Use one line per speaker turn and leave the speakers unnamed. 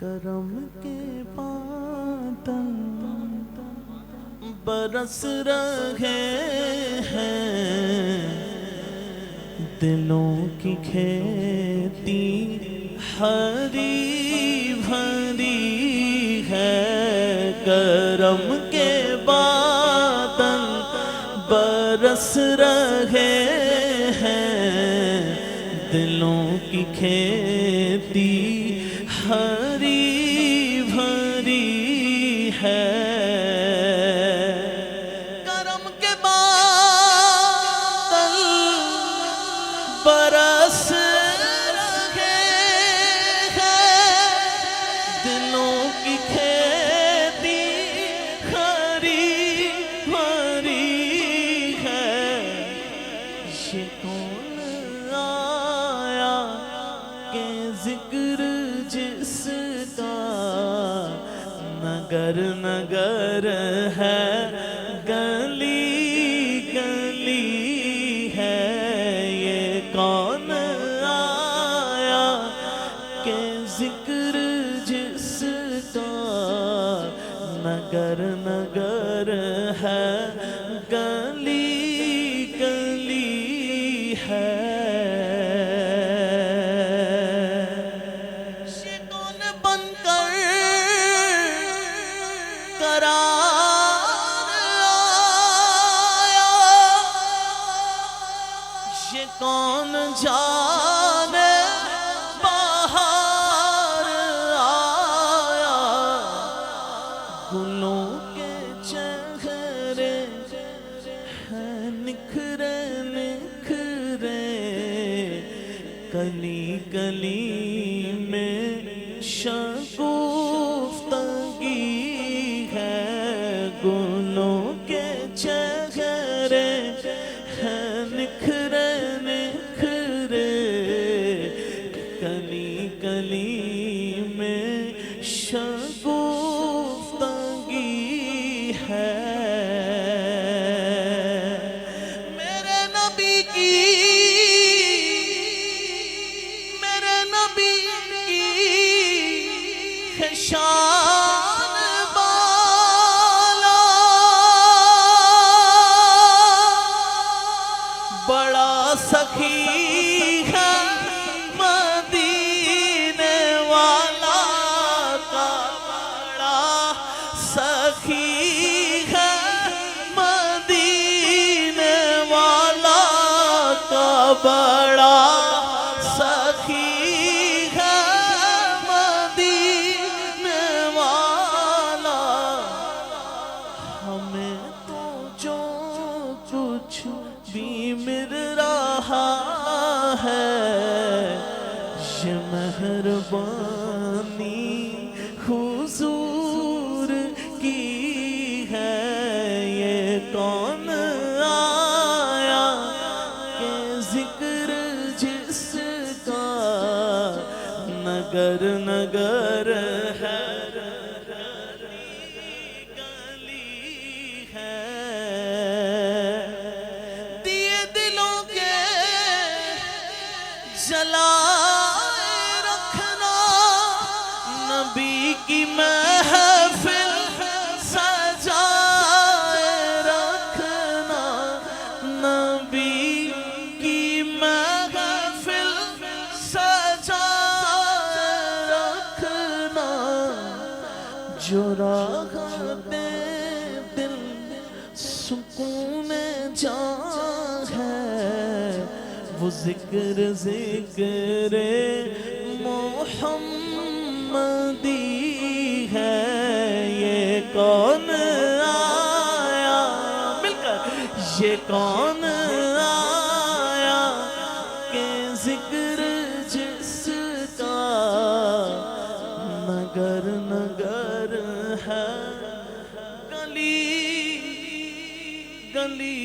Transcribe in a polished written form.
کرم کے بادل برس رہے ہیں، دلوں کی کھیتی ہری بھری ہے۔ کرم کے بادل برس رہے ہیں، دلوں کی کھیتی ہری بھری ہے۔ کرم کے بادل برس رہے ہیں، دلوں کی کھیتی ہری بھری ہے۔ یہ کون آیا کہ ذکر جس کا نگر نگر ہے، گلی گلی ہے۔ یہ کون آیا کہ ذکر جس کا نگر نگر ہے، گلی گلی ہے۔ یہ کون جانے باہر آیا، گلوں کے چہرے ہیں نکھرے نکھرے، کلی کلی میں شگفتگی ہے۔ گلوں کے چہرے ہیں نکھرے نکھرے، کلی کلی میں شگفتگی ہے۔ میرے نبی کی ہے شان بالا، بڑا سخی ہے مدینے والا کا، بڑا سخی ہے مدینے والا کا، بڑا سخی ہے مدینے والا۔ ہمیں تو جو کچھ بھی مل رہا ہے، یہ مہربانی حضور کی ہے۔ یہ کون آیا کہ ذکر جس کا نگر نگر ہے، گلی ہے۔ دیے دلوں کے جلائے رکھنا، نبی کی محفل سجائے رکھنا، نبی کی محفل سجائے رکھنا۔ جو راحتِ دل سکون جاں ہے، وہ ذکر ذکر محمدی ہے۔ یہ کون آیا مل کر، یہ کون آیا کہ ذکر جس کا نگر نگر ہے، گلی گلی